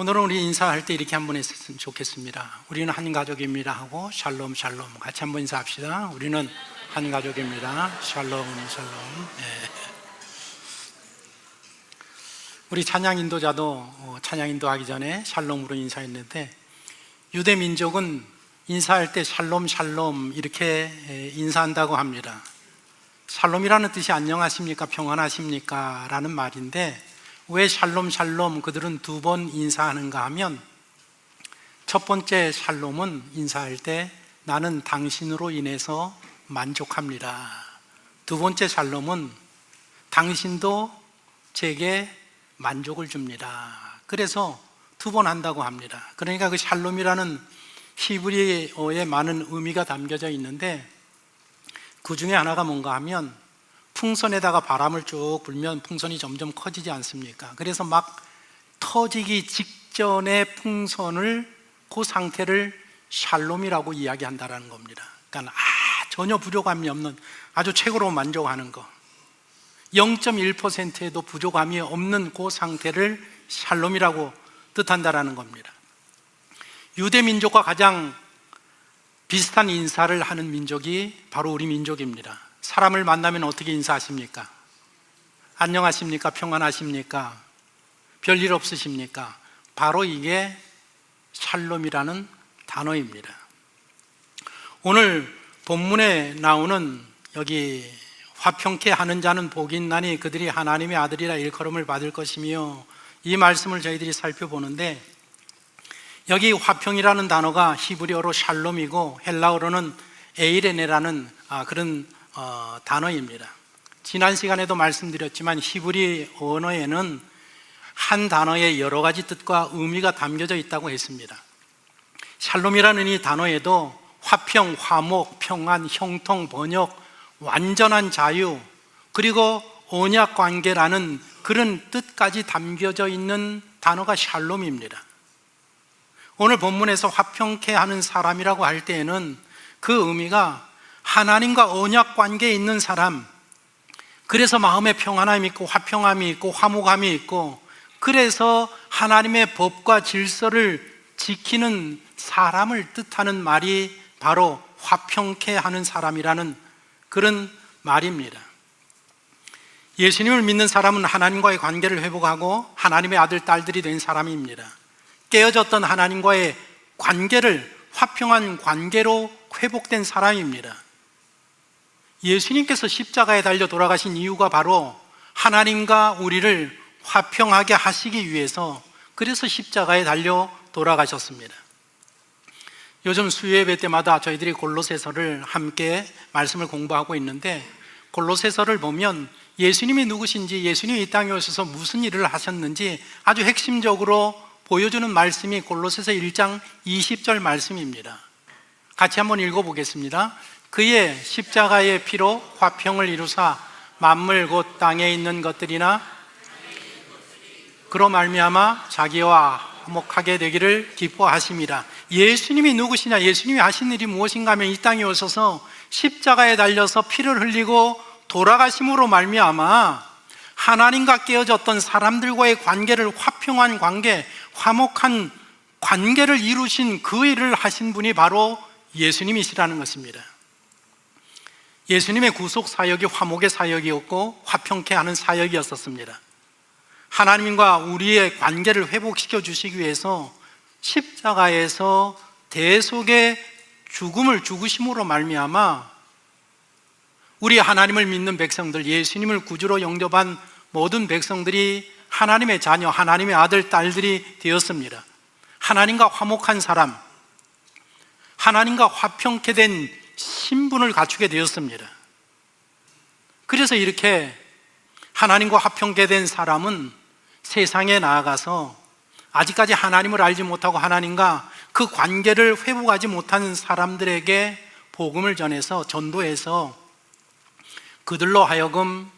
오늘은 우리 인사할 때 이렇게 한번 했으면 좋겠습니다. 우리는 한 가족입니다 하고 샬롬 샬롬 같이 한번 인사합시다. 우리는 한 가족입니다. 샬롬 샬롬. 네. 우리 찬양 인도자도 찬양 인도하기 전에 샬롬으로 인사했는데, 유대 민족은 인사할 때 샬롬 샬롬 이렇게 인사한다고 합니다. 샬롬이라는 뜻이 안녕하십니까, 평안하십니까 라는 말인데, 왜 샬롬 샬롬 그들은 두 번 인사하는가 하면, 첫 번째 샬롬은 인사할 때 나는 당신으로 인해서 만족합니다. 두 번째 샬롬은 당신도 제게 만족을 줍니다. 그래서 두 번 한다고 합니다. 그러니까 그 샬롬이라는 히브리어에 많은 의미가 담겨져 있는데, 그 중에 하나가 뭔가 하면, 풍선에다가 바람을 쭉 불면 풍선이 점점 커지지 않습니까? 그래서 막 터지기 직전의 풍선을, 그 상태를 샬롬이라고 이야기한다는 겁니다. 그러니까 전혀 부족함이 없는 아주 최고로 만족하는 거, 0.1%에도 부족함이 없는 그 상태를 샬롬이라고 뜻한다는 겁니다. 유대 민족과 가장 비슷한 인사를 하는 민족이 바로 우리 민족입니다. 사람을 만나면 어떻게 인사하십니까? 안녕하십니까? 평안하십니까? 별일 없으십니까? 바로 이게 샬롬이라는 단어입니다. 오늘 본문에 나오는 여기 화평케 하는 자는 복이 있나니 그들이 하나님의 아들이라 일컬음을 받을 것이며, 이 말씀을 저희들이 살펴보는데, 여기 화평이라는 단어가 히브리어로 샬롬이고 헬라어로는 에이레네라는 그런 단어입니다. 지난 시간에도 말씀드렸지만 히브리 언어에는 한 단어에 여러 가지 뜻과 의미가 담겨져 있다고 했습니다. 샬롬이라는 이 단어에도 화평, 화목, 평안, 형통, 번역, 완전한 자유, 그리고 언약 관계라는 그런 뜻까지 담겨져 있는 단어가 샬롬입니다. 오늘 본문에서 화평케 하는 사람이라고 할 때에는 그 의미가 하나님과 언약 관계에 있는 사람, 그래서 마음에 평안함이 있고 화평함이 있고 화목함이 있고, 그래서 하나님의 법과 질서를 지키는 사람을 뜻하는 말이 바로 화평케 하는 사람이라는 그런 말입니다. 예수님을 믿는 사람은 하나님과의 관계를 회복하고 하나님의 아들, 딸들이 된 사람입니다. 깨어졌던 하나님과의 관계를 화평한 관계로 회복된 사람입니다. 예수님께서 십자가에 달려 돌아가신 이유가 바로 하나님과 우리를 화평하게 하시기 위해서, 그래서 십자가에 달려 돌아가셨습니다. 요즘 수요예배 때마다 저희들이 골로새서를 함께 말씀을 공부하고 있는데, 골로새서를 보면 예수님이 누구신지, 예수님이 이 땅에 오셔서 무슨 일을 하셨는지 아주 핵심적으로 보여주는 말씀이 골로새서 1장 20절 말씀입니다. 같이 한번 읽어보겠습니다. 그의 십자가의 피로 화평을 이루사 만물 곧 땅에 있는 것들이나 그로 말미암아 자기와 화목하게 되기를 기뻐하심이라. 예수님이 누구시냐, 예수님이 하신 일이 무엇인가 하면, 이 땅에 오셔서 십자가에 달려서 피를 흘리고 돌아가심으로 말미암아 하나님과 깨어졌던 사람들과의 관계를 화평한 관계, 화목한 관계를 이루신 그 일을 하신 분이 바로 예수님이시라는 것입니다. 예수님의 구속 사역이 화목의 사역이었고 화평케 하는 사역이었었습니다. 하나님과 우리의 관계를 회복시켜 주시기 위해서 십자가에서 대속의 죽음을 죽으심으로 말미암아 우리 하나님을 믿는 백성들, 예수님을 구주로 영접한 모든 백성들이 하나님의 자녀, 하나님의 아들, 딸들이 되었습니다. 하나님과 화목한 사람, 하나님과 화평케 된 신분을 갖추게 되었습니다. 그래서 이렇게 하나님과 화평케 된 사람은 세상에 나아가서 아직까지 하나님을 알지 못하고 하나님과 그 관계를 회복하지 못하는 사람들에게 복음을 전해서, 전도해서 그들로 하여금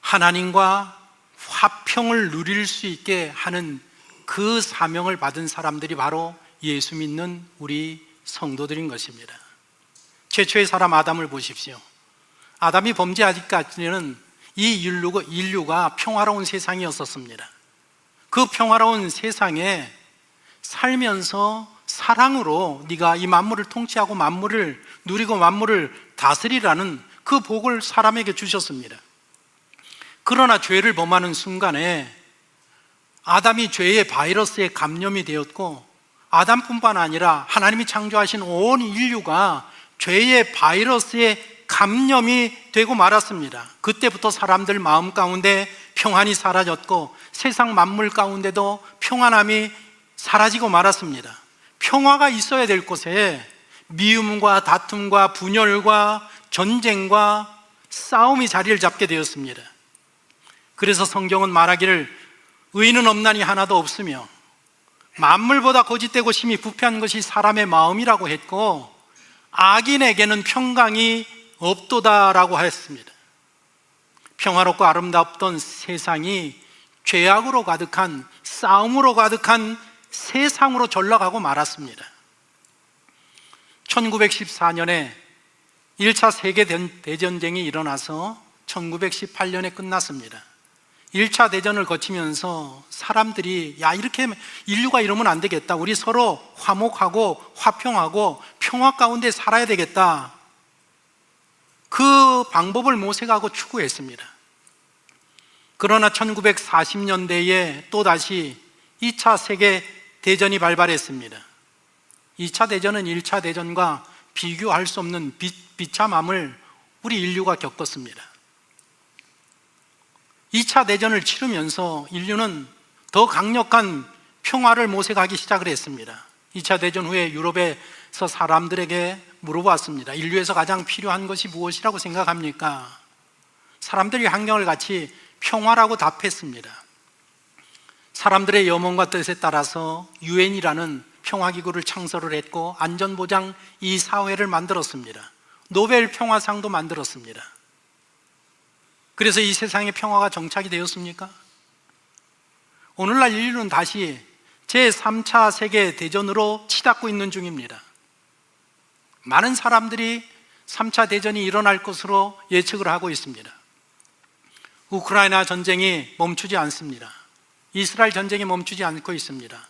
하나님과 화평을 누릴 수 있게 하는 그 사명을 받은 사람들이 바로 예수 믿는 우리 성도들인 것입니다. 최초의 사람 아담을 보십시오. 아담이 범죄하기까지는 이 인류가 평화로운 세상이었었습니다. 그 그 평화로운 세상에 살면서 사랑으로 네가 이 만물을 통치하고 만물을 누리고 만물을 다스리라는 그 복을 사람에게 주셨습니다. 그러나 죄를 범하는 순간에 아담이 죄의 바이러스에 감염이 되었고, 아담뿐만 아니라 하나님이 창조하신 온 인류가 죄의 바이러스에 감염이 되고 말았습니다. 그때부터 사람들 마음 가운데 평안이 사라졌고 세상 만물 가운데도 평안함이 사라지고 말았습니다. 평화가 있어야 될 곳에 미움과 다툼과 분열과 전쟁과 싸움이 자리를 잡게 되었습니다. 그래서 성경은 말하기를 의인은 없나니 하나도 없으며 만물보다 거짓되고 심히 부패한 것이 사람의 마음이라고 했고, 악인에게는 평강이 없도다라고 했습니다. 평화롭고 아름답던 세상이 죄악으로 가득한, 싸움으로 가득한 세상으로 전락하고 말았습니다. 1914년에 1차 세계대전쟁이 일어나서 1918년에 끝났습니다. 1차 대전을 거치면서 사람들이 이렇게 인류가 이러면 안 되겠다, 우리 서로 화목하고 화평하고 평화 가운데 살아야 되겠다, 그 방법을 모색하고 추구했습니다. 그러나 1940년대에 또다시 2차 세계대전이 발발했습니다. 2차 대전은 1차 대전과 비교할 수 없는 비참함을 우리 인류가 겪었습니다. 2차 대전을 치르면서 인류는 더 강력한 평화를 모색하기 시작을 했습니다. 2차 대전 후에 유럽에서 사람들에게 물어봤습니다. 인류에서 가장 필요한 것이 무엇이라고 생각합니까? 사람들이 한결 같이 평화라고 답했습니다. 사람들의 염원과 뜻에 따라서 유엔이라는 평화기구를 창설을 했고 안전보장 이 사회를 만들었습니다. 노벨 평화상도 만들었습니다. 그래서 이 세상에 평화가 정착이 되었습니까? 오늘날 인류는 다시 제3차 세계대전으로 치닫고 있는 중입니다. 많은 사람들이 3차 대전이 일어날 것으로 예측을 하고 있습니다. 우크라이나 전쟁이 멈추지 않습니다. 이스라엘 전쟁이 멈추지 않고 있습니다.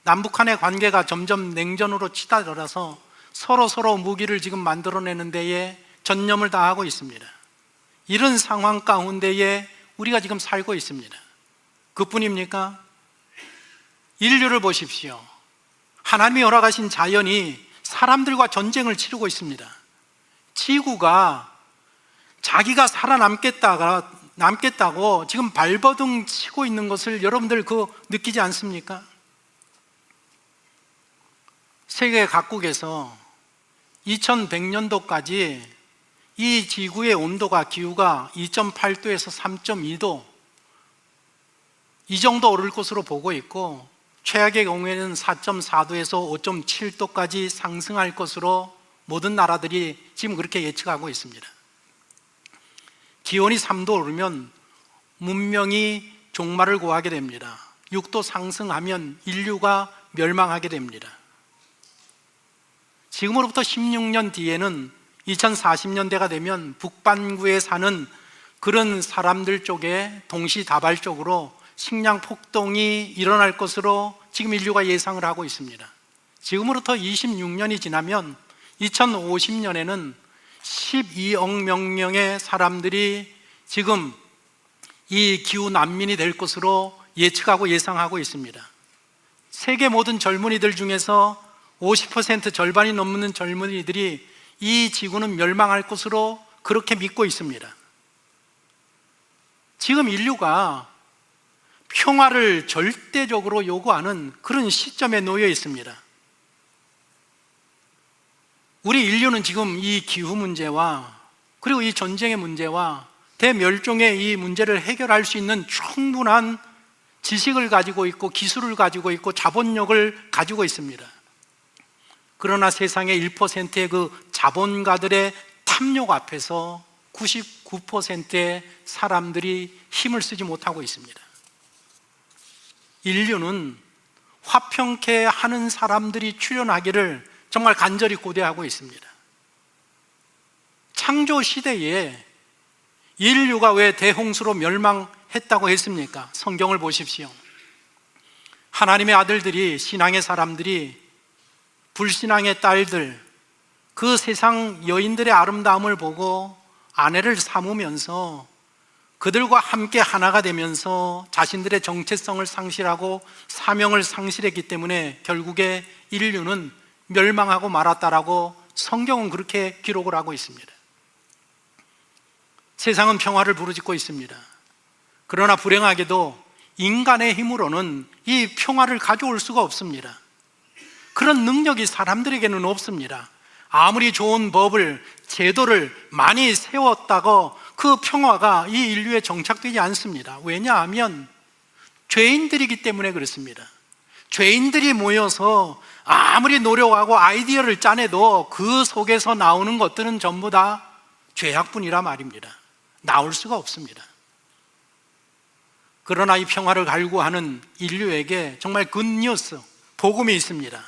남북한의 관계가 점점 냉전으로 치달아서 서로 무기를 지금 만들어내는 데에 전념을 다하고 있습니다. 이런 상황 가운데에 우리가 지금 살고 있습니다. 그뿐입니까? 인류를 보십시오. 하나님이 허락하신 자연이 사람들과 전쟁을 치르고 있습니다. 지구가 자기가 남겠다고 지금 발버둥 치고 있는 것을 여러분들 느끼지 않습니까? 세계 각국에서 2100년도까지 이 지구의 온도가, 기후가 2.8도에서 3.2도 이 정도 오를 것으로 보고 있고, 최악의 경우에는 4.4도에서 5.7도까지 상승할 것으로 모든 나라들이 지금 그렇게 예측하고 있습니다. 기온이 3도 오르면 문명이 종말을 고하게 됩니다. 6도 상승하면 인류가 멸망하게 됩니다. 지금으로부터 16년 뒤에는 2040년대가 되면 북반구에 사는 그런 사람들 쪽에 동시다발적으로 식량 폭동이 일어날 것으로 지금 인류가 예상을 하고 있습니다. 지금으로부터 26년이 지나면 2050년에는 12억 명의 사람들이 지금 이 기후 난민이 될 것으로 예측하고 예상하고 있습니다. 세계 모든 젊은이들 중에서 50% 절반이 넘는 젊은이들이 이 지구는 멸망할 것으로 그렇게 믿고 있습니다. 지금 인류가 평화를 절대적으로 요구하는 그런 시점에 놓여 있습니다. 우리 인류는 지금 이 기후 문제와 그리고 이 전쟁의 문제와 대멸종의 이 문제를 해결할 수 있는 충분한 지식을 가지고 있고 기술을 가지고 있고 자본력을 가지고 있습니다. 그러나 세상의 1%의 그 자본가들의 탐욕 앞에서 99%의 사람들이 힘을 쓰지 못하고 있습니다. 인류는 화평케 하는 사람들이 출현하기를 정말 간절히 고대하고 있습니다. 창조 시대에 인류가 왜 대홍수로 멸망했다고 했습니까? 성경을 보십시오. 하나님의 아들들이, 신앙의 사람들이 불신앙의 딸들, 그 세상 여인들의 아름다움을 보고 아내를 삼으면서 그들과 함께 하나가 되면서 자신들의 정체성을 상실하고 사명을 상실했기 때문에 결국에 인류는 멸망하고 말았다라고 성경은 그렇게 기록을 하고 있습니다. 세상은 평화를 부르짖고 있습니다. 그러나 불행하게도 인간의 힘으로는 이 평화를 가져올 수가 없습니다. 그런 능력이 사람들에게는 없습니다. 아무리 좋은 법을, 제도를 많이 세웠다고 그 평화가 이 인류에 정착되지 않습니다. 왜냐하면 죄인들이기 때문에 그렇습니다. 죄인들이 모여서 아무리 노력하고 아이디어를 짜내도 그 속에서 나오는 것들은 전부 다 죄악뿐이라 말입니다. 나올 수가 없습니다. 그러나 이 평화를 갈구하는 인류에게 정말 굿뉴스, 복음이 있습니다.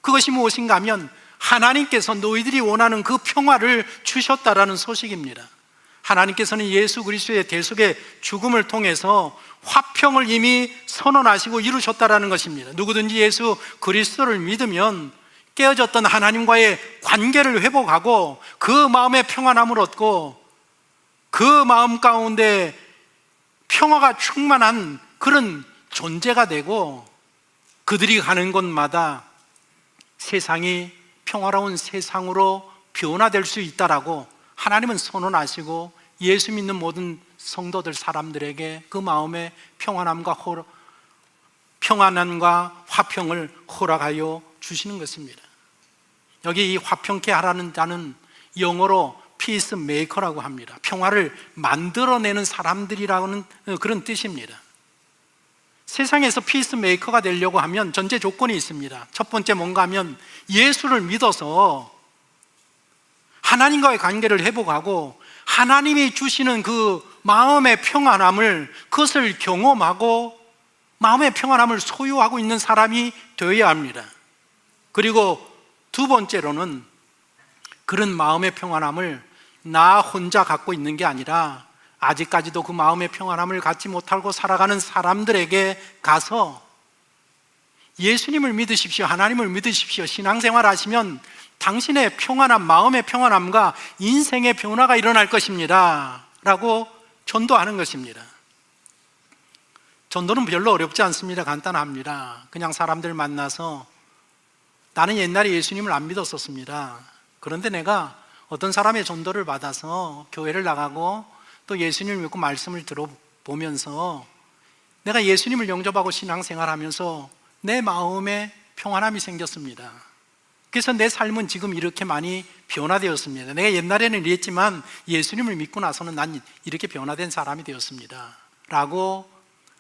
그것이 무엇인가 하면 하나님께서 너희들이 원하는 그 평화를 주셨다라는 소식입니다. 하나님께서는 예수 그리스도의 대속의 죽음을 통해서 화평을 이미 선언하시고 이루셨다라는 것입니다. 누구든지 예수 그리스도를 믿으면 깨어졌던 하나님과의 관계를 회복하고 그 마음에 평안함을 얻고 그 마음 가운데 평화가 충만한 그런 존재가 되고 그들이 가는 곳마다 세상이 평화로운 세상으로 변화될 수 있다라고 하나님은 선언하시고 예수 믿는 모든 성도들 사람들에게 그 마음의 평안함과 화평을 허락하여 주시는 것입니다. 여기 이 화평케 하라는 자는 영어로 피스메이커라고 합니다. 평화를 만들어내는 사람들이라는 그런 뜻입니다. 세상에서 피스메이커가 되려고 하면 전제 조건이 있습니다. 첫 번째 뭔가 하면 예수를 믿어서 하나님과의 관계를 회복하고 하나님이 주시는 그 마음의 평안함을, 그것을 경험하고 마음의 평안함을 소유하고 있는 사람이 되어야 합니다. 그리고 두 번째로는 그런 마음의 평안함을 나 혼자 갖고 있는 게 아니라 아직까지도 그 마음의 평안함을 갖지 못하고 살아가는 사람들에게 가서 예수님을 믿으십시오, 하나님을 믿으십시오, 신앙생활 하시면 당신의 평안함, 마음의 평안함과 인생의 변화가 일어날 것입니다 라고 전도하는 것입니다. 전도는 별로 어렵지 않습니다. 간단합니다. 그냥 사람들 만나서 나는 옛날에 예수님을 안 믿었었습니다. 그런데 내가 어떤 사람의 전도를 받아서 교회를 나가고 또 예수님을 믿고 말씀을 들어보면서 내가 예수님을 영접하고 신앙생활하면서 내 마음에 평안함이 생겼습니다. 그래서 내 삶은 지금 이렇게 많이 변화되었습니다. 내가 옛날에는 이랬지만 예수님을 믿고 나서는 난 이렇게 변화된 사람이 되었습니다 라고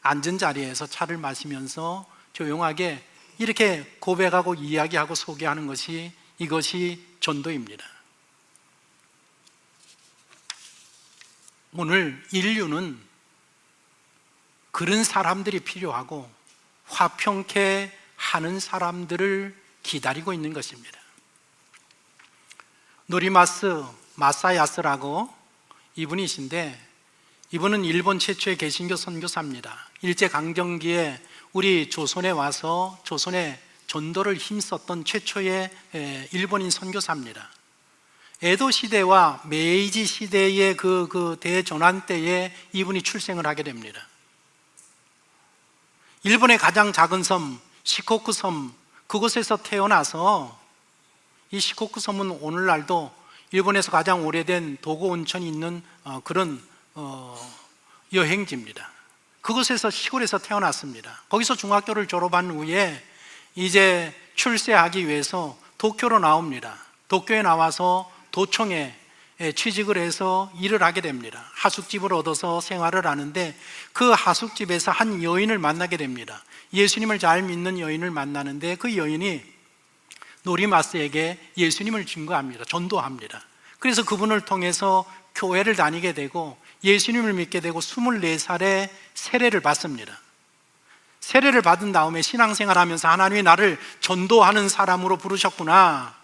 앉은 자리에서 차를 마시면서 조용하게 이렇게 고백하고 이야기하고 소개하는 것이, 이것이 전도입니다. 오늘 인류는 그런 사람들이 필요하고 화평케 하는 사람들을 기다리고 있는 것입니다. 노리마스 마사야스라고 이분이신데, 이분은 일본 최초의 개신교 선교사입니다. 일제강점기에 우리 조선에 와서 조선의 전도를 힘썼던 최초의 일본인 선교사입니다. 에도 시대와 메이지 시대의 그 대전환 때에 이분이 출생을 하게 됩니다. 일본의 가장 작은 섬 시코쿠 섬, 그곳에서 태어나서 이 시코쿠 섬은 오늘날도 일본에서 가장 오래된 도고 온천이 있는 그런 여행지입니다. 그곳에서 시골에서 태어났습니다. 거기서 중학교를 졸업한 후에 이제 출세하기 위해서 도쿄로 나옵니다. 도쿄에 나와서 도청에 취직을 해서 일을 하게 됩니다. 하숙집을 얻어서 생활을 하는데 그 하숙집에서 한 여인을 만나게 됩니다. 예수님을 잘 믿는 여인을 만나는데 그 여인이 노리마스에게 예수님을 증거합니다. 전도합니다. 그래서 그분을 통해서 교회를 다니게 되고 예수님을 믿게 되고 24살에 세례를 받습니다. 세례를 받은 다음에 신앙생활하면서 하나님이 나를 전도하는 사람으로 부르셨구나,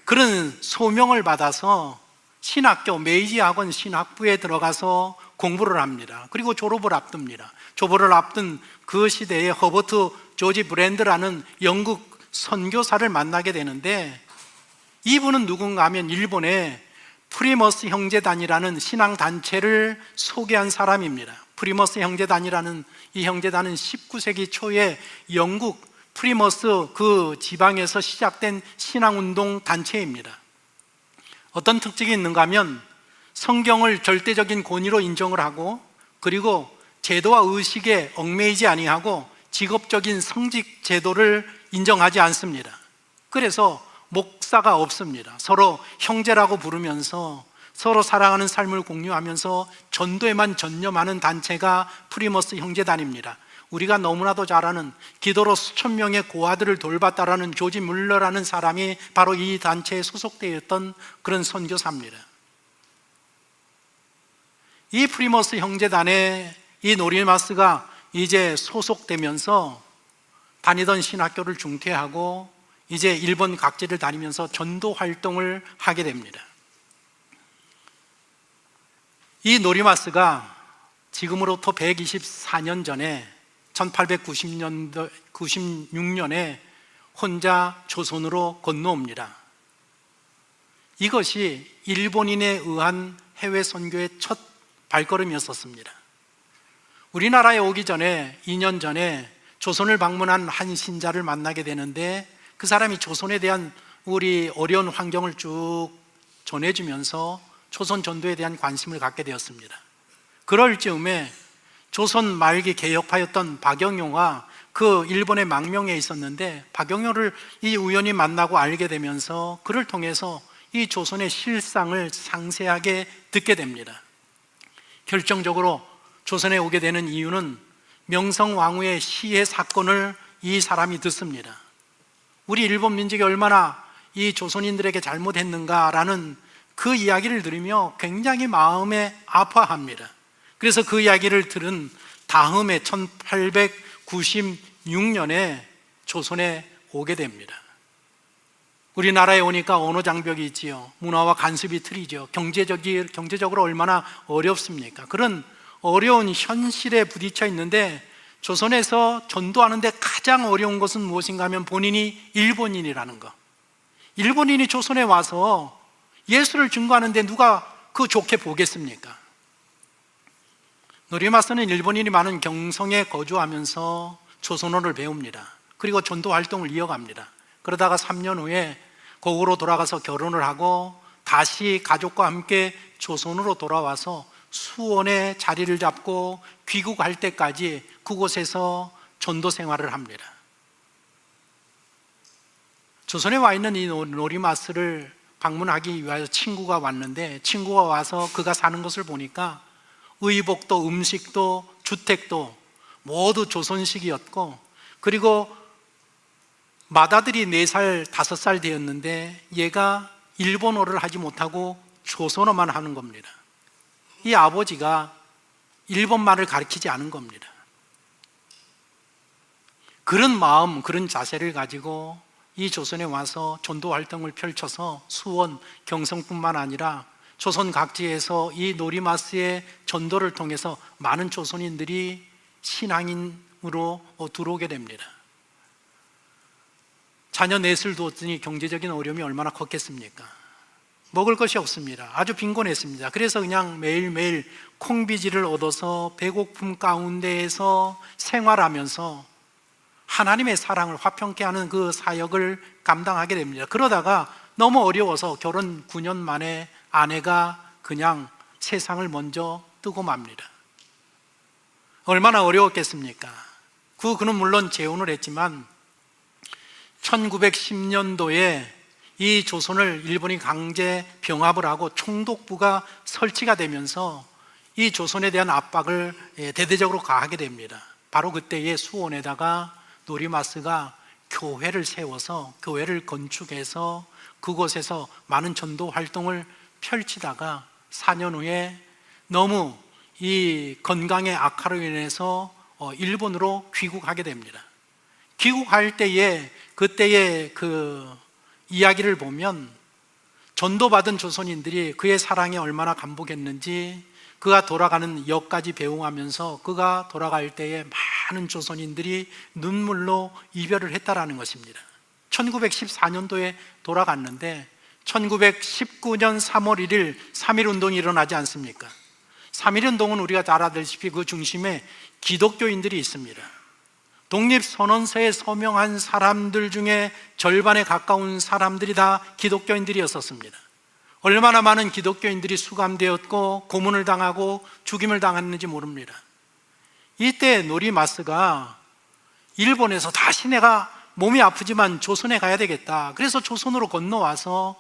그런 소명을 받아서 신학교 메이지 학원 신학부에 들어가서 공부를 합니다. 그리고 졸업을 앞둡니다. 졸업을 앞둔 그 시대에 허버트 조지 브랜드라는 영국 선교사를 만나게 되는데, 이분은 누군가 하면 일본의 프리머스 형제단이라는 신앙단체를 소개한 사람입니다. 프리머스 형제단이라는 이 형제단은 19세기 초에 영국 프리머스 그 지방에서 시작된 신앙운동 단체입니다. 어떤 특징이 있는가 하면 성경을 절대적인 권위로 인정을 하고, 그리고 제도와 의식에 얽매이지 아니하고 직업적인 성직 제도를 인정하지 않습니다. 그래서 목사가 없습니다. 서로 형제라고 부르면서 서로 사랑하는 삶을 공유하면서 전도에만 전념하는 단체가 프리머스 형제단입니다. 우리가 너무나도 잘 아는 기도로 수천 명의 고아들을 돌봤다라는 조지 물러라는 사람이 바로 이 단체에 소속되어 있던 그런 선교사입니다. 이 프리머스 형제단에 이 노리마스가 이제 소속되면서 다니던 신학교를 중퇴하고 이제 일본 각지를 다니면서 전도 활동을 하게 됩니다. 이 노리마스가 지금으로부터 124년 전에 1896년에 혼자 조선으로 건너옵니다. 이것이 일본인에 의한 해외 선교의 첫 발걸음이었습니다. 우리나라에 오기 전에 2년 전에 조선을 방문한 한 신자를 만나게 되는데, 그 사람이 조선에 대한 우리 어려운 환경을 쭉 전해주면서 조선 전도에 대한 관심을 갖게 되었습니다. 그럴 즈음에 조선 말기 개혁파였던 박영효가 그 일본의 망명에 있었는데, 박영효를 이 우연히 만나고 알게 되면서 그를 통해서 이 조선의 실상을 상세하게 듣게 됩니다. 결정적으로 조선에 오게 되는 이유는 명성왕후의 시해 사건을 이 사람이 듣습니다. 우리 일본 민족이 얼마나 이 조선인들에게 잘못했는가라는 그 이야기를 들으며 굉장히 마음에 아파합니다. 그래서 그 이야기를 들은 다음해 1896년에 조선에 오게 됩니다. 우리나라에 오니까 언어 장벽이 있지요. 문화와 간섭이 틀리죠. 경제적으로 얼마나 어렵습니까? 그런 어려운 현실에 부딪혀 있는데, 조선에서 전도하는데 가장 어려운 것은 무엇인가 하면 본인이 일본인이라는 것. 일본인이 조선에 와서 예수를 증거하는데 누가 그 좋게 보겠습니까? 노리마스는 일본인이 많은 경성에 거주하면서 조선어를 배웁니다. 그리고 전도 활동을 이어갑니다. 그러다가 3년 후에 고국으로 돌아가서 결혼을 하고 다시 가족과 함께 조선으로 돌아와서 수원에 자리를 잡고 귀국할 때까지 그곳에서 전도 생활을 합니다. 조선에 와 있는 이 노리마스를 방문하기 위하여 친구가 왔는데, 친구가 와서 그가 사는 것을 보니까 의복도 음식도 주택도 모두 조선식이었고, 그리고 맏아들이 4살, 5살 되었는데 얘가 일본어를 하지 못하고 조선어만 하는 겁니다. 이 아버지가 일본말을 가르치지 않은 겁니다. 그런 마음, 그런 자세를 가지고 이 조선에 와서 전도 활동을 펼쳐서 수원, 경성뿐만 아니라 조선 각지에서 이 노리마스의 전도를 통해서 많은 조선인들이 신앙인으로 들어오게 됩니다. 자녀 넷을 두었더니 경제적인 어려움이 얼마나 컸겠습니까? 먹을 것이 없습니다. 아주 빈곤했습니다. 그래서 그냥 매일매일 콩비지를 얻어서 배고픔 가운데에서 생활하면서 하나님의 사랑을 화평케 하는 그 사역을 감당하게 됩니다. 그러다가 너무 어려워서 결혼 9년 만에 아내가 그냥 세상을 먼저 뜨고 맙니다. 얼마나 어려웠겠습니까? 그는 물론 재혼을 했지만 1910년도에 이 조선을 일본이 강제 병합을 하고 총독부가 설치가 되면서 이 조선에 대한 압박을 대대적으로 가하게 됩니다. 바로 그때에 수원에다가 노리마스가 교회를 세워서 교회를 건축해서 그곳에서 많은 전도 활동을 펼치다가 4년 후에 너무 이 건강의 악화로 인해서 일본으로 귀국하게 됩니다. 귀국할 때에 그때의 그 이야기를 보면 전도받은 조선인들이 그의 사랑에 얼마나 감복했는지, 그가 돌아가는 역까지 배웅하면서 그가 돌아갈 때에 많은 조선인들이 눈물로 이별을 했다라는 것입니다. 1914년도에 돌아갔는데 1919년 3월 1일 3.1운동이 일어나지 않습니까? 3.1운동은 우리가 잘 알다시피 그 중심에 기독교인들이 있습니다. 독립선언서에 서명한 사람들 중에 절반에 가까운 사람들이 다 기독교인들이었었습니다. 얼마나 많은 기독교인들이 수감되었고 고문을 당하고 죽임을 당했는지 모릅니다. 이때 노리마스가 일본에서 다시 내가 몸이 아프지만 조선에 가야 되겠다. 그래서 조선으로 건너와서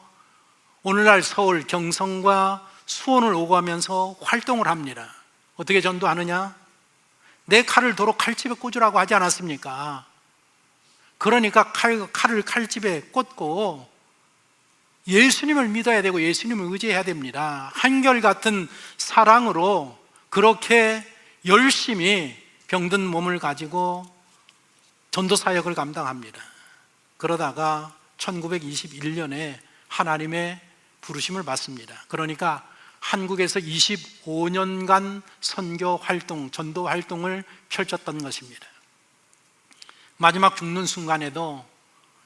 오늘날 서울 경성과 수원을 오가면서 활동을 합니다. 어떻게 전도하느냐? 내 칼을 도로 칼집에 꽂으라고 하지 않았습니까? 그러니까 칼을 칼집에 꽂고 예수님을 믿어야 되고 예수님을 의지해야 됩니다. 한결같은 사랑으로 그렇게 열심히 병든 몸을 가지고 전도 사역을 감당합니다. 그러다가 1921년에 하나님의 부르심을 받습니다. 그러니까 한국에서 25년간 선교 활동, 전도 활동을 펼쳤던 것입니다. 마지막 죽는 순간에도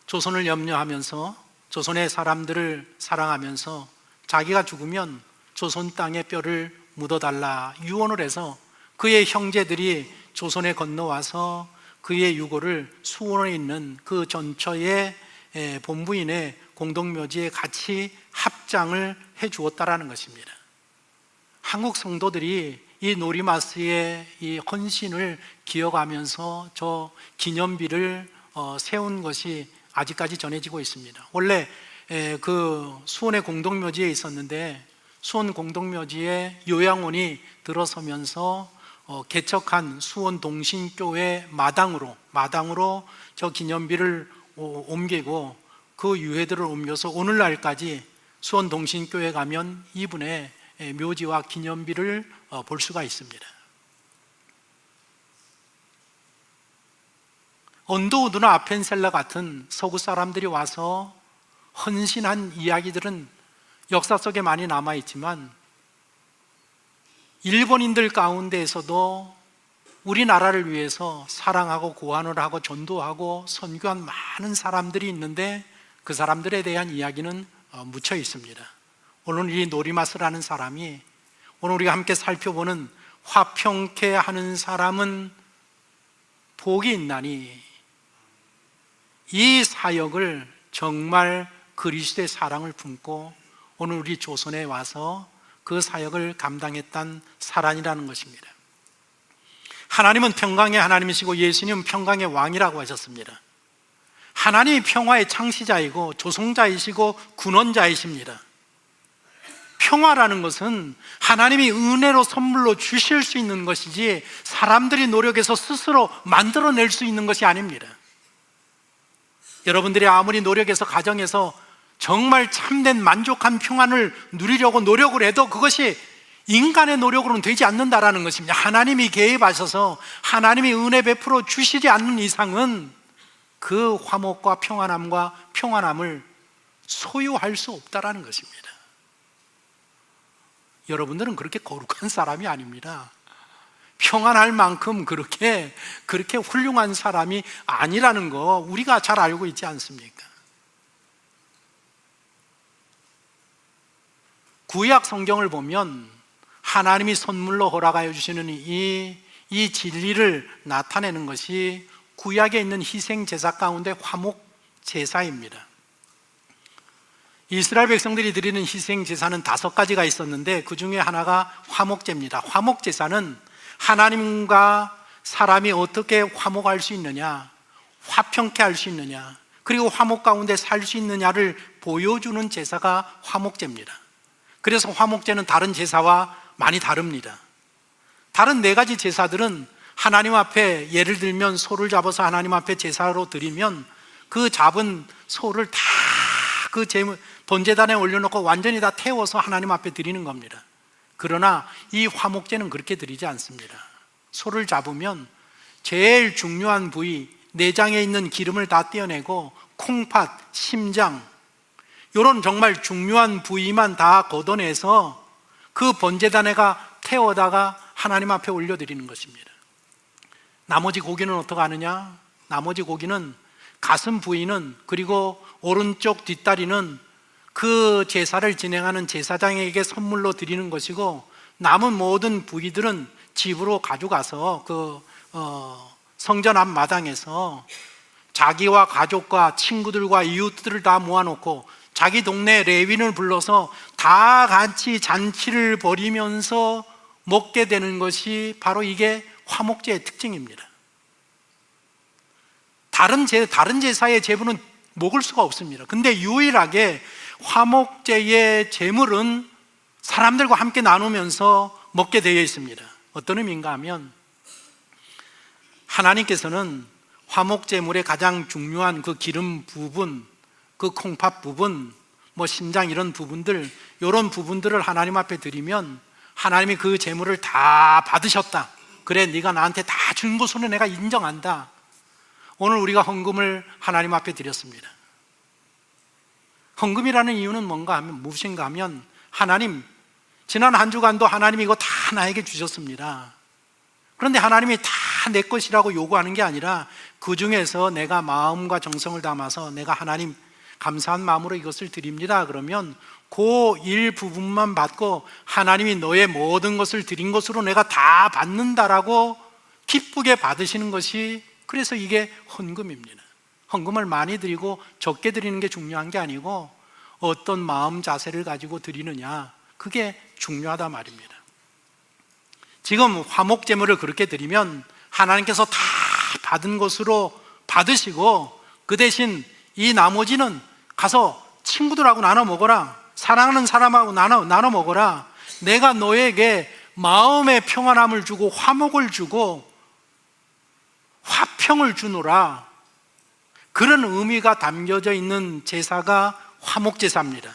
조선을 염려하면서 조선의 사람들을 사랑하면서 자기가 죽으면 조선 땅에 뼈를 묻어달라 유언을 해서 그의 형제들이 조선에 건너와서 그의 유골을 수원에 있는 그 전처의 본부인의 공동묘지에 같이 합장을 해 주었다라는 것입니다. 한국 성도들이 이 노리마스의 이 헌신을 기억하면서 저 기념비를 세운 것이 아직까지 전해지고 있습니다. 원래 그 수원의 공동묘지에 있었는데 수원 공동묘지에 요양원이 들어서면서 개척한 수원 동신교회 마당으로 저 기념비를 옮기고 그 유해들을 옮겨서 오늘날까지 수원 동신교회 가면 이분의 묘지와 기념비를 볼 수가 있습니다. 언더우드나 아펜셀러 같은 서구 사람들이 와서 헌신한 이야기들은 역사 속에 많이 남아있지만 일본인들 가운데에서도 우리나라를 위해서 사랑하고 고안을 하고 전도하고 선교한 많은 사람들이 있는데 그 사람들에 대한 이야기는 묻혀 있습니다. 오늘 이 노리마스라는 사람이 오늘 우리가 함께 살펴보는 화평케 하는 사람은 복이 있나니 이 사역을 정말 그리스도의 사랑을 품고 오늘 우리 조선에 와서 그 사역을 감당했던 사람이라는 것입니다. 하나님은 평강의 하나님이시고 예수님은 평강의 왕이라고 하셨습니다. 하나님이 평화의 창시자이고 조성자이시고 근원자이십니다. 평화라는 것은 하나님이 은혜로 선물로 주실 수 있는 것이지 사람들이 노력해서 스스로 만들어낼 수 있는 것이 아닙니다. 여러분들이 아무리 노력해서 가정에서 정말 참된 만족한 평안을 누리려고 노력을 해도 그것이 인간의 노력으로는 되지 않는다라는 것입니다. 하나님이 개입하셔서 하나님이 은혜 베풀어 주시지 않는 이상은 그 화목과 평안함을 소유할 수 없다라는 것입니다. 여러분들은 그렇게 거룩한 사람이 아닙니다. 평안할 만큼 그렇게 훌륭한 사람이 아니라는 거 우리가 잘 알고 있지 않습니까? 구약 성경을 보면 하나님이 선물로 허락하여 주시는 이 진리를 나타내는 것이 구약에 있는 희생 제사 가운데 화목 제사입니다. 이스라엘 백성들이 드리는 희생 제사는 5가지가 있었는데 그 중에 하나가 화목제입니다. 화목 제사는 하나님과 사람이 어떻게 화목할 수 있느냐, 화평케 할 수 있느냐, 그리고 화목 가운데 살 수 있느냐를 보여주는 제사가 화목제입니다. 그래서 화목제는 다른 제사와 많이 다릅니다. 다른 4가지 제사들은 하나님 앞에 예를 들면 소를 잡아서 하나님 앞에 제사로 드리면 그 잡은 소를 다 그 번제단에 올려놓고 완전히 다 태워서 하나님 앞에 드리는 겁니다. 그러나 이 화목제는 그렇게 드리지 않습니다. 소를 잡으면 제일 중요한 부위, 내장에 있는 기름을 다 떼어내고 콩팥, 심장 이런 정말 중요한 부위만 다 걷어내서 그 번제단에가 태워다가 하나님 앞에 올려드리는 것입니다. 나머지 고기는 어떻게 하느냐? 나머지 고기는 가슴 부위는, 그리고 오른쪽 뒷다리는 그 제사를 진행하는 제사장에게 선물로 드리는 것이고, 남은 모든 부위들은 집으로 가져가서 성전 앞 마당에서 자기와 가족과 친구들과 이웃들을 다 모아놓고 자기 동네 레위인을 불러서 다 같이 잔치를 벌이면서 먹게 되는 것이 바로 이게 화목제의 특징입니다. 다른 제사의 제물은 먹을 수가 없습니다. 근데 유일하게 화목제의 제물은 사람들과 함께 나누면서 먹게 되어 있습니다. 어떤 의미인가 하면, 하나님께서는 화목제물의 가장 중요한 그 기름 부분, 그 콩팥 부분, 심장 이런 부분들, 이런 부분들을 하나님 앞에 드리면 하나님이 그 제물을 다 받으셨다. 그래, 네가 나한테 다 준 것으로 내가 인정한다. 오늘 우리가 헌금을 하나님 앞에 드렸습니다. 헌금이라는 이유는 무엇인가 하면, 하나님, 지난 한 주간도 하나님이 이거 다 나에게 주셨습니다. 그런데 하나님이 다 내 것이라고 요구하는 게 아니라, 그 중에서 내가 마음과 정성을 담아서 내가 하나님 감사한 마음으로 이것을 드립니다. 그러면 그 일부분만 받고 하나님이 너의 모든 것을 드린 것으로 내가 다 받는다라고 기쁘게 받으시는 것이, 그래서 이게 헌금입니다. 헌금을 많이 드리고 적게 드리는 게 중요한 게 아니고 어떤 마음 자세를 가지고 드리느냐, 그게 중요하다 말입니다. 지금 화목제물을 그렇게 드리면 하나님께서 다 받은 것으로 받으시고, 그 대신 이 나머지는 가서 친구들하고 나눠 먹어라, 사랑하는 사람하고 나눠 먹어라, 내가 너에게 마음의 평안함을 주고 화목을 주고 화평을 주노라, 그런 의미가 담겨져 있는 제사가 화목제사입니다.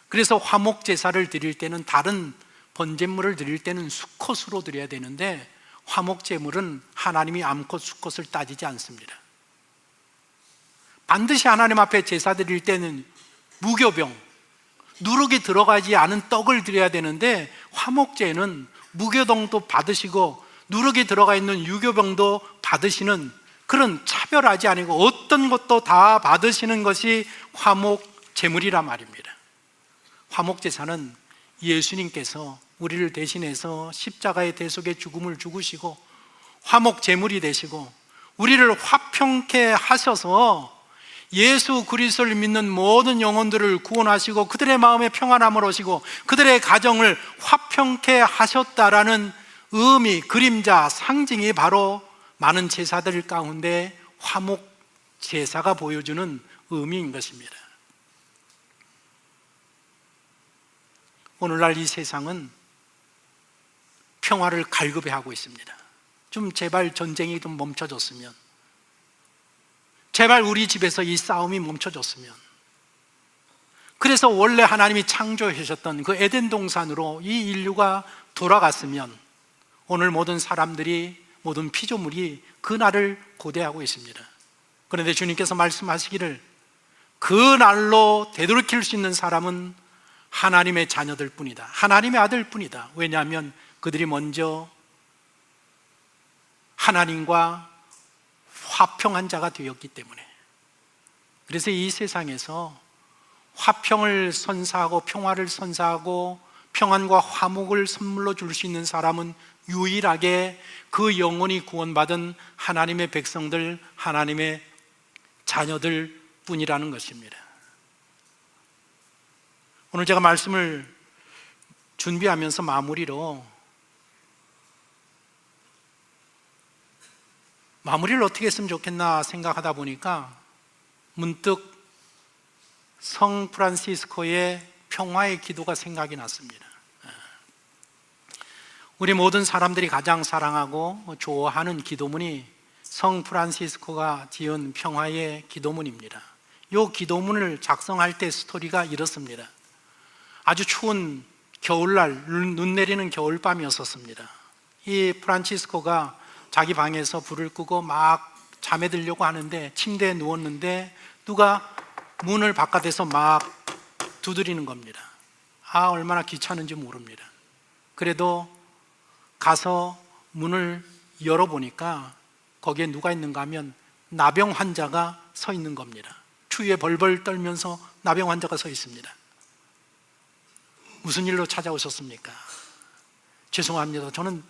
그래서 화목제사를 드릴 때는, 다른 번제물을 드릴 때는 수컷으로 드려야 되는데, 화목제물은 하나님이 암컷 수컷을 따지지 않습니다. 반드시 하나님 앞에 제사 드릴 때는 무교병, 누룩이 들어가지 않은 떡을 드려야 되는데, 화목제는 무교병도 받으시고 누룩이 들어가 있는 유교병도 받으시는, 그런 차별하지 아니고 어떤 것도 다 받으시는 것이 화목제물이란 말입니다. 화목제사는 예수님께서 우리를 대신해서 십자가의 대속의 죽음을 죽으시고 화목제물이 되시고 우리를 화평케 하셔서 예수 그리스도를 믿는 모든 영혼들을 구원하시고 그들의 마음에 평안함을 오시고 그들의 가정을 화평케 하셨다라는 의미, 그림자, 상징이 바로 많은 제사들 가운데 화목제사가 보여주는 의미인 것입니다. 오늘날 이 세상은 평화를 갈급해하고 있습니다. 좀 제발 전쟁이 좀 멈춰졌으면, 제발 우리 집에서 이 싸움이 멈춰졌으면. 그래서 원래 하나님이 창조하셨던 그 에덴 동산으로 이 인류가 돌아갔으면 오늘 모든 사람들이, 모든 피조물이 그 날을 고대하고 있습니다. 그런데 주님께서 말씀하시기를, 그 날로 되돌이킬 수 있는 사람은 하나님의 자녀들 뿐이다, 하나님의 아들 뿐이다. 왜냐하면 그들이 먼저 하나님과 화평한 자가 되었기 때문에. 그래서 이 세상에서 화평을 선사하고 평화를 선사하고 평안과 화목을 선물로 줄 수 있는 사람은 유일하게 그 영혼이 구원받은 하나님의 백성들, 하나님의 자녀들 뿐이라는 것입니다. 오늘 제가 말씀을 준비하면서 마무리를 어떻게 했으면 좋겠나 생각하다 보니까 문득 성 프란시스코의 평화의 기도가 생각이 났습니다. 우리 모든 사람들이 가장 사랑하고 좋아하는 기도문이 성 프란시스코가 지은 평화의 기도문입니다. 이 기도문을 작성할 때 스토리가 이렇습니다. 아주 추운 겨울날, 눈 내리는 겨울밤이었습니다. 이 프란치스코가 자기 방에서 불을 끄고 막 잠에 들려고 하는데 침대에 누웠는데 누가 문을 바깥에서 막 두드리는 겁니다. 얼마나 귀찮은지 모릅니다. 그래도 가서 문을 열어보니까 거기에 누가 있는가 하면 나병 환자가 서 있는 겁니다. 추위에 벌벌 떨면서 나병 환자가 서 있습니다. 무슨 일로 찾아오셨습니까? 죄송합니다. 저는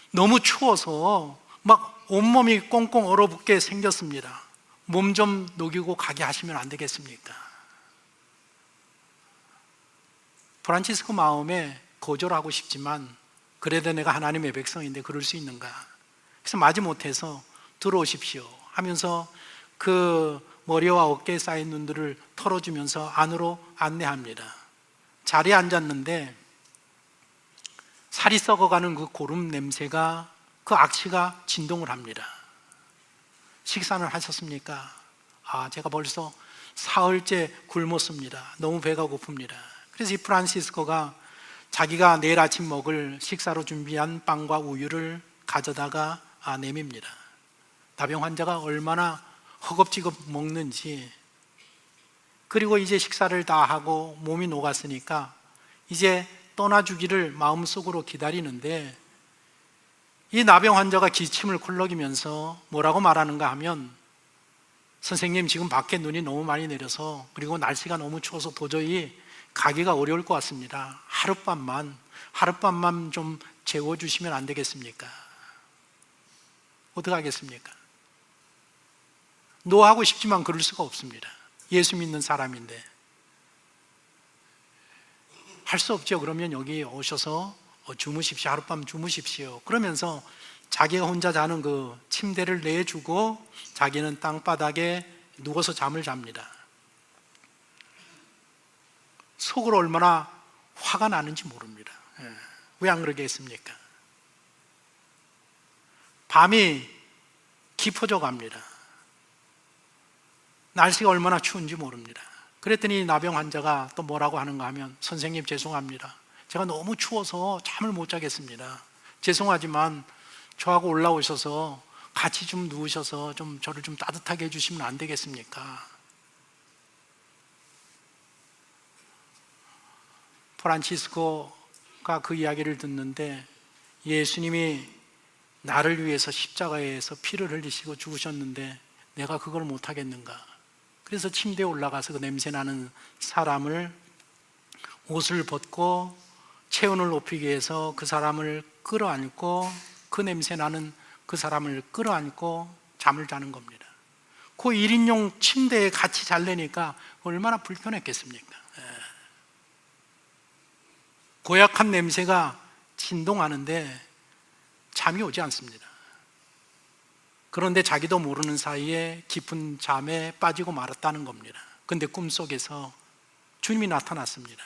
너무 추워서 막 온몸이 꽁꽁 얼어붙게 생겼습니다. 몸 좀 녹이고 가게 하시면 안 되겠습니까? 프란치스코 마음에 거절하고 싶지만 그래도 내가 하나님의 백성인데 그럴 수 있는가? 그래서 마지못해서 들어오십시오 하면서 그 머리와 어깨에 쌓인 눈들을 털어주면서 안으로 안내합니다. 자리에 앉았는데 살이 썩어가는 그 고름 냄새가, 그 악취가 진동을 합니다. 식사는 하셨습니까? 제가 벌써 사흘째 굶었습니다. 너무 배가 고픕니다. 그래서 이 프란시스코가 자기가 내일 아침 먹을 식사로 준비한 빵과 우유를 가져다가 내밉니다. 나병 환자가 얼마나 허겁지겁 먹는지, 그리고 이제 식사를 다 하고 몸이 녹았으니까 이제 떠나주기를 마음속으로 기다리는데, 이 나병 환자가 기침을 콜럭이면서 뭐라고 말하는가 하면, 선생님 지금 밖에 눈이 너무 많이 내려서 그리고 날씨가 너무 추워서 도저히 가기가 어려울 것 같습니다. 하룻밤만 좀 재워주시면 안 되겠습니까? 어떻게 하겠습니까? 노하고 싶지만 그럴 수가 없습니다. 예수 믿는 사람인데 할 수 없죠. 그러면 여기 오셔서 주무십시오. 하룻밤 주무십시오. 그러면서 자기가 혼자 자는 그 침대를 내주고 자기는 땅바닥에 누워서 잠을 잡니다. 속으로 얼마나 화가 나는지 모릅니다. 왜 안 그러겠습니까? 밤이 깊어져 갑니다. 날씨가 얼마나 추운지 모릅니다. 그랬더니 나병 환자가 또 뭐라고 하는가 하면, 선생님 죄송합니다. 제가 너무 추워서 잠을 못 자겠습니다. 죄송하지만 저하고 올라오셔서 같이 좀 누우셔서 좀 저를 좀 따뜻하게 해주시면 안 되겠습니까? 프란치스코가 그 이야기를 듣는데, 예수님이 나를 위해서 십자가에서 피를 흘리시고 죽으셨는데 내가 그걸 못하겠는가? 그래서 침대에 올라가서 그 냄새나는 사람을, 옷을 벗고 체온을 높이기 위해서 그 사람을 끌어안고, 그 냄새나는 그 사람을 끌어안고 잠을 자는 겁니다. 그 1인용 침대에 같이 자려니까 얼마나 불편했겠습니까? 고약한 냄새가 진동하는데 잠이 오지 않습니다. 그런데 자기도 모르는 사이에 깊은 잠에 빠지고 말았다는 겁니다. 그런데 꿈속에서 주님이 나타났습니다.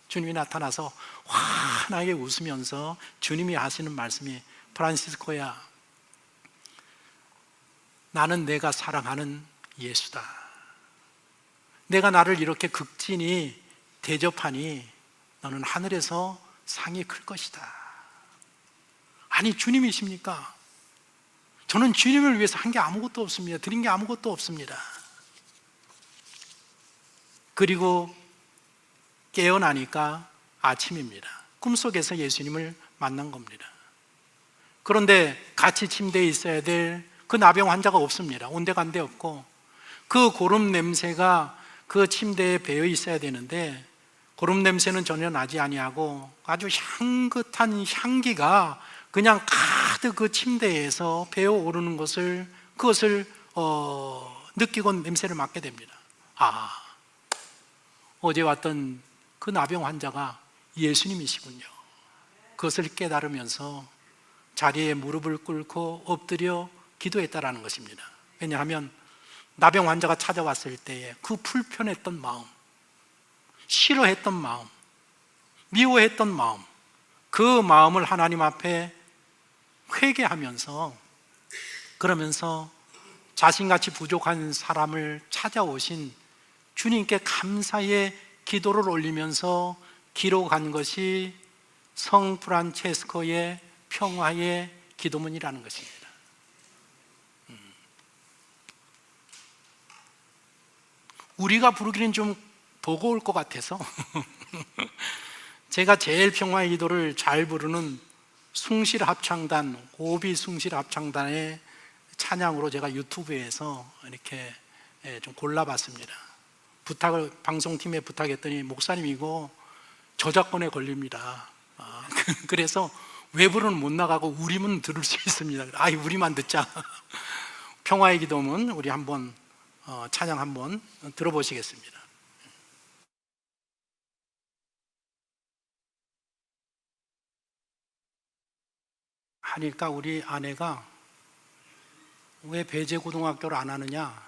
주님이 나타나서 환하게 웃으면서 주님이 하시는 말씀이, 프란시스코야, 나는 내가 사랑하는 예수다. 내가 나를 이렇게 극진히 대접하니 너는 하늘에서 상이 클 것이다. 아니, 주님이십니까? 저는 주님을 위해서 한 게 아무것도 없습니다. 드린 게 아무것도 없습니다. 그리고 깨어나니까 아침입니다. 꿈속에서 예수님을 만난 겁니다. 그런데 같이 침대에 있어야 될 그 나병 환자가 없습니다. 온데간데 없고, 그 고름 냄새가 그 침대에 배어 있어야 되는데 고름 냄새는 전혀 나지 아니하고 아주 향긋한 향기가 그냥 가득 그 침대에서 배어 오르는 그것을 느끼고 냄새를 맡게 됩니다. 어제 왔던 그 나병 환자가 예수님이시군요. 그것을 깨달으면서 자리에 무릎을 꿇고 엎드려 기도했다라는 것입니다. 왜냐하면 나병 환자가 찾아왔을 때에 그 불편했던 마음, 싫어했던 마음, 미워했던 마음, 그 마음을 하나님 앞에 회개하면서, 그러면서 자신같이 부족한 사람을 찾아오신 주님께 감사의 기도를 올리면서 기록한 것이 성 프란체스코의 평화의 기도문이라는 것입니다. 우리가 부르기는 좀 버거울 것 같아서 제가 제일 평화의 기도를 잘 부르는 숭실합창단, 고비 숭실합창단의 찬양으로 제가 유튜브에서 이렇게 좀 골라봤습니다. 방송팀에 부탁했더니 목사님 이거 저작권에 걸립니다. 그래서 외부로는 못 나가고 우리만 들을 수 있습니다. 우리만 듣자. 평화의 기도문 우리 한번 찬양 한번 들어보시겠습니다. 하니까 우리 아내가 왜 배제고등학교를 안 하느냐,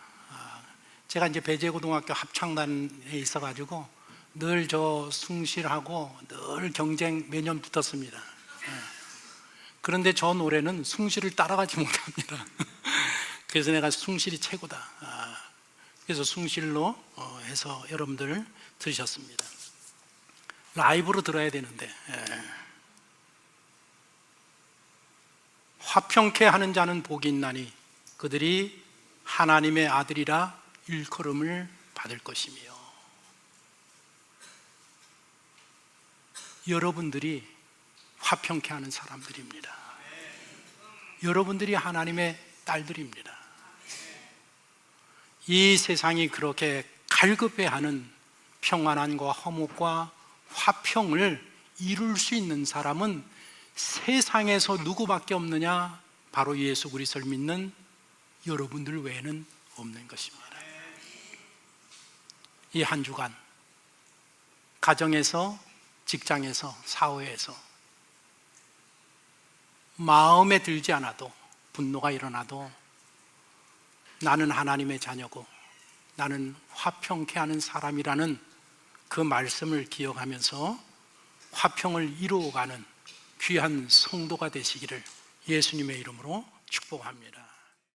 제가 이제 배제고등학교 합창단에 있어가지고 늘 숭실하고 늘 경쟁 매년 붙었습니다. 그런데 저 노래는 숭실을 따라가지 못합니다. 그래서 내가 숭실이 최고다. 그래서 숭실로 해서 여러분들 들으셨습니다. 라이브로 들어야 되는데. 화평케 하는 자는 복이 있나니 그들이 하나님의 아들이라 일컬음을 받을 것이며. 여러분들이 화평케 하는 사람들입니다. 여러분들이 하나님의 딸들입니다. 이 세상이 그렇게 갈급해하는 평안함과 화목과 화평을 이룰 수 있는 사람은 세상에서 누구밖에 없느냐? 바로 예수 그리스도를 믿는 여러분들 외에는 없는 것입니다. 이 한 주간 가정에서, 직장에서, 사회에서 마음에 들지 않아도, 분노가 일어나도 나는 하나님의 자녀고 나는 화평케 하는 사람이라는 그 말씀을 기억하면서 화평을 이루어가는 귀한 성도가 되시기를 예수님의 이름으로 축복합니다.